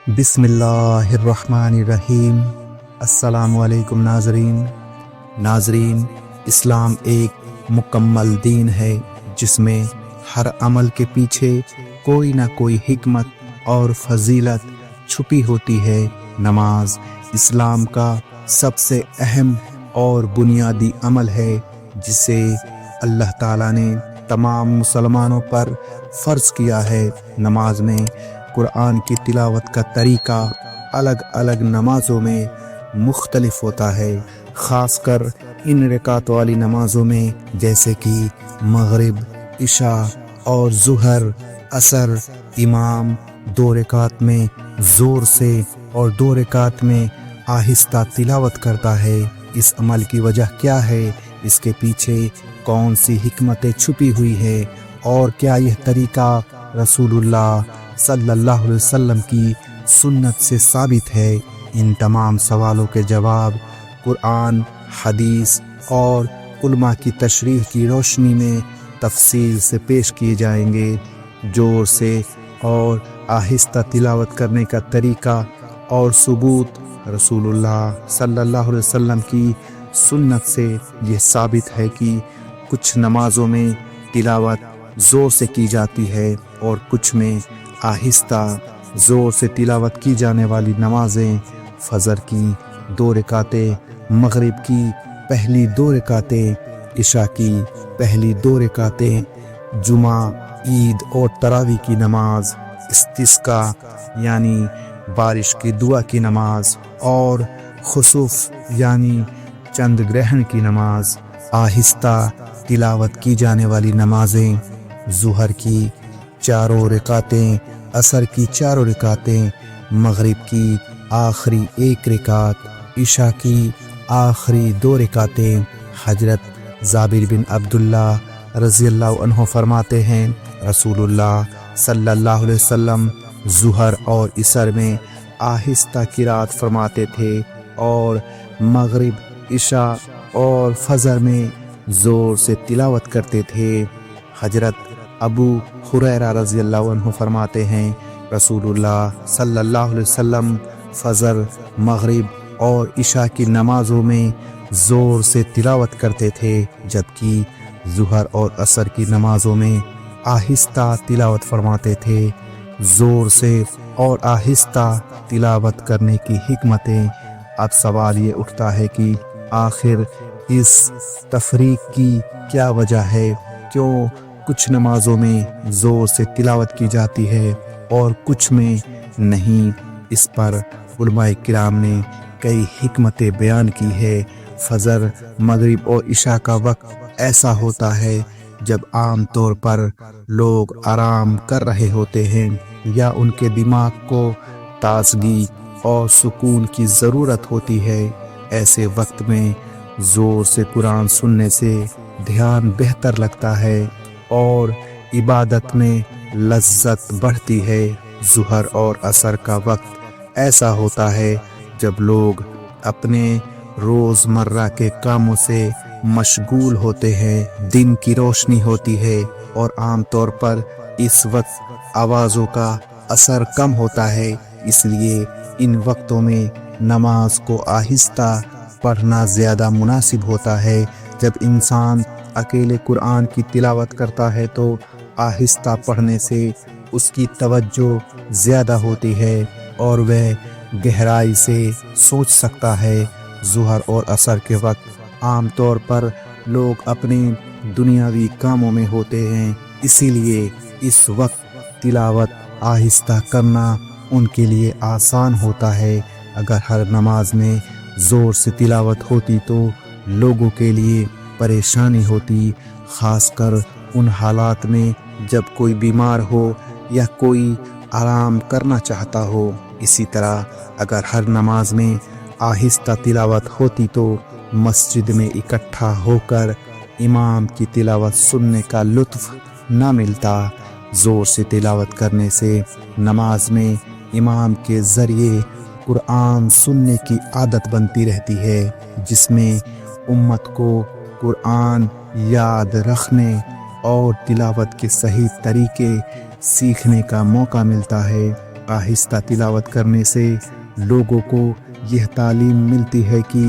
بسم اللہ الرحمن الرحیم۔ السلام علیکم ناظرین، اسلام ایک مکمل دین ہے جس میں ہر عمل کے پیچھے کوئی نہ کوئی حکمت اور فضیلت چھپی ہوتی ہے۔ نماز اسلام کا سب سے اہم اور بنیادی عمل ہے جسے اللہ تعالیٰ نے تمام مسلمانوں پر فرض کیا ہے۔ نماز میں قرآن کی تلاوت کا طریقہ الگ الگ نمازوں میں مختلف ہوتا ہے، خاص کر ان رکعت والی نمازوں میں جیسے کہ مغرب، عشاء اور ظہر، عصر۔ امام 2 رکعت میں زور سے اور 2 رکعت میں آہستہ تلاوت کرتا ہے۔ اس عمل کی وجہ کیا ہے؟ اس کے پیچھے کون سی حکمتیں چھپی ہوئی ہے اور کیا یہ طریقہ رسول اللہ صلی اللہ علیہ وسلم کی سنت سے ثابت ہے؟ ان تمام سوالوں کے جواب قرآن، حدیث اور علماء کی تشریح کی روشنی میں تفصیل سے پیش کیے جائیں گے۔ زور سے اور آہستہ تلاوت کرنے کا طریقہ اور ثبوت رسول اللہ صلی اللہ علیہ وسلم کی سنت سے یہ ثابت ہے کہ کچھ نمازوں میں تلاوت زور سے کی جاتی ہے اور کچھ میں آہستہ۔ زور سے تلاوت کی جانے والی نمازیں فجر کی 2 رکعتیں، مغرب کی پہلی 2 رکعتیں، عشاء کی پہلی 2 رکعتیں، جمعہ، عید اور تراویح کی نماز، استسقاء یعنی بارش کی دعا کی نماز اور خسوف یعنی چند گرہن کی نماز۔ آہستہ تلاوت کی جانے والی نمازیں ظہر کی 4 رکعتیں، عصر کی 4 رکعتیں، مغرب کی آخری 1 رکعت، عشاء کی آخری 2 رکعتیں۔ حضرت جابر بن عبداللہ رضی اللہ عنہ فرماتے ہیں رسول اللہ صلی اللہ علیہ وسلم ظہر اور عصر میں آہستہ قرات فرماتے تھے اور مغرب، عشاء اور فجر میں زور سے تلاوت کرتے تھے۔ حضرت ابو ہریرہ رضی اللہ عنہ فرماتے ہیں رسول اللہ صلی اللہ علیہ وسلم فجر، مغرب اور عشاء کی نمازوں میں زور سے تلاوت کرتے تھے، جبکہ ظہر اور عصر کی نمازوں میں آہستہ تلاوت فرماتے تھے۔ زور سے اور آہستہ تلاوت کرنے کی حکمتیں۔ اب سوال یہ اٹھتا ہے کہ آخر اس تفریق کی کیا وجہ ہے؟ کیوں کچھ نمازوں میں زور سے تلاوت کی جاتی ہے اور کچھ میں نہیں؟ اس پر علماء کرام نے کئی حکمتیں بیان کی ہے۔ فجر، مغرب اور عشاء کا وقت ایسا ہوتا ہے جب عام طور پر لوگ آرام کر رہے ہوتے ہیں یا ان کے دماغ کو تازگی اور سکون کی ضرورت ہوتی ہے۔ ایسے وقت میں زور سے قرآن سننے سے دھیان بہتر لگتا ہے اور عبادت میں لذت بڑھتی ہے۔ ظہر اور عصر کا وقت ایسا ہوتا ہے جب لوگ اپنے روزمرہ کے کاموں سے مشغول ہوتے ہیں، دن کی روشنی ہوتی ہے اور عام طور پر اس وقت آوازوں کا اثر کم ہوتا ہے۔ اس لیے ان وقتوں میں نماز کو آہستہ پڑھنا زیادہ مناسب ہوتا ہے۔ جب انسان اکیلے قرآن کی تلاوت کرتا ہے تو آہستہ پڑھنے سے اس کی توجہ زیادہ ہوتی ہے اور وہ گہرائی سے سوچ سکتا ہے۔ ظہر اور عصر کے وقت عام طور پر لوگ اپنے دنیاوی کاموں میں ہوتے ہیں، اسی لیے اس وقت تلاوت آہستہ کرنا ان کے لیے آسان ہوتا ہے۔ اگر ہر نماز میں زور سے تلاوت ہوتی تو لوگوں کے لیے پریشانی ہوتی، خاص کر ان حالات میں جب کوئی بیمار ہو یا کوئی آرام کرنا چاہتا ہو۔ اسی طرح اگر ہر نماز میں آہستہ تلاوت ہوتی تو مسجد میں اکٹھا ہو کر امام کی تلاوت سننے کا لطف نہ ملتا۔ زور سے تلاوت کرنے سے نماز میں امام کے ذریعے قرآن سننے کی عادت بنتی رہتی ہے، جس میں امت کو قرآن یاد رکھنے اور تلاوت کے صحیح طریقے سیکھنے کا موقع ملتا ہے۔ آہستہ تلاوت کرنے سے لوگوں کو یہ تعلیم ملتی ہے کہ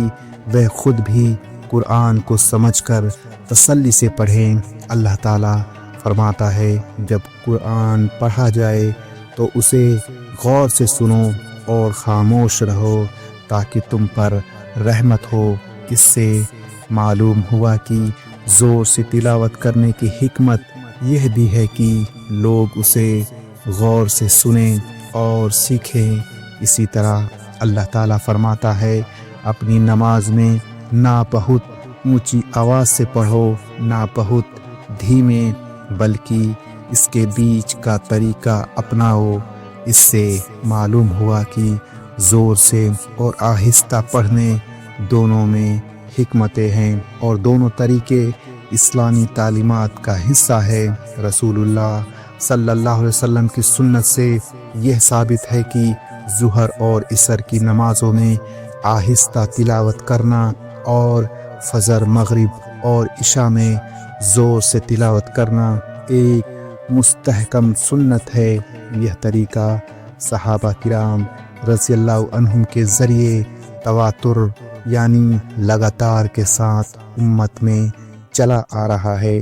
وہ خود بھی قرآن کو سمجھ کر تسلی سے پڑھیں۔ اللہ تعالیٰ فرماتا ہے جب قرآن پڑھا جائے تو اسے غور سے سنو اور خاموش رہو تاکہ تم پر رحمت ہو۔ اس سے معلوم ہوا کہ زور سے تلاوت کرنے کی حکمت یہ بھی ہے کہ لوگ اسے غور سے سنیں اور سیکھیں۔ اسی طرح اللہ تعالیٰ فرماتا ہے اپنی نماز میں نہ بہت اونچی آواز سے پڑھو نہ بہت دھیمے، بلکہ اس کے بیچ کا طریقہ اپناؤ۔ اس سے معلوم ہوا کہ زور سے اور آہستہ پڑھنے دونوں میں حکمتیں ہیں اور دونوں طریقے اسلامی تعلیمات کا حصہ ہے۔ رسول اللہ صلی اللہ علیہ وسلم کی سنت سے یہ ثابت ہے کہ ظہر اور عصر کی نمازوں میں آہستہ تلاوت کرنا اور فجر، مغرب اور عشاء میں زور سے تلاوت کرنا ایک مستحکم سنت ہے۔ یہ طریقہ صحابہ کرام رضی اللہ عنہم کے ذریعے تواتر یعنی لگاتار کے ساتھ امت میں چلا آ رہا ہے۔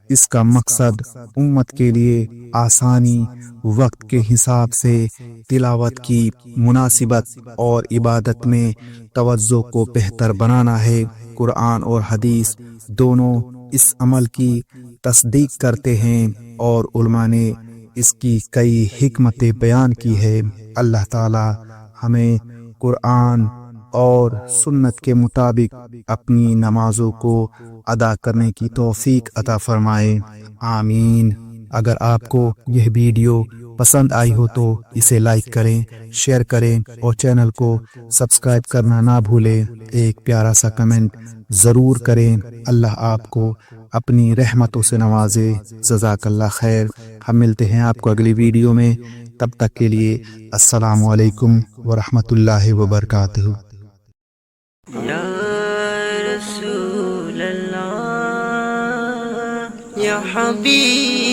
اس کا مقصد امت کے لیے آسانی، وقت کے حساب سے تلاوت کی مناسبت اور عبادت میں توجہ کو بہتر بنانا ہے۔ قرآن اور حدیث دونوں اس عمل کی تصدیق کرتے ہیں اور علماء نے اس کی کئی حکمتیں بیان کی ہے۔ اللہ تعالی ہمیں قرآن اور سنت کے مطابق اپنی نمازوں کو ادا کرنے کی توفیق عطا فرمائے، آمین۔ اگر آپ کو یہ ویڈیو پسند آئی ہو تو اسے لائک کریں، شیئر کریں اور چینل کو سبسکرائب کرنا نہ بھولیں۔ ایک پیارا سا کمنٹ ضرور کریں۔ اللہ آپ کو اپنی رحمتوں سے نوازے۔ جزاک اللہ خیر۔ ہم ملتے ہیں آپ کو اگلی ویڈیو میں، تب تک کے لیے السلام علیکم ورحمۃ اللہ وبرکاتہ۔ یا رسول اللہ یا حبیب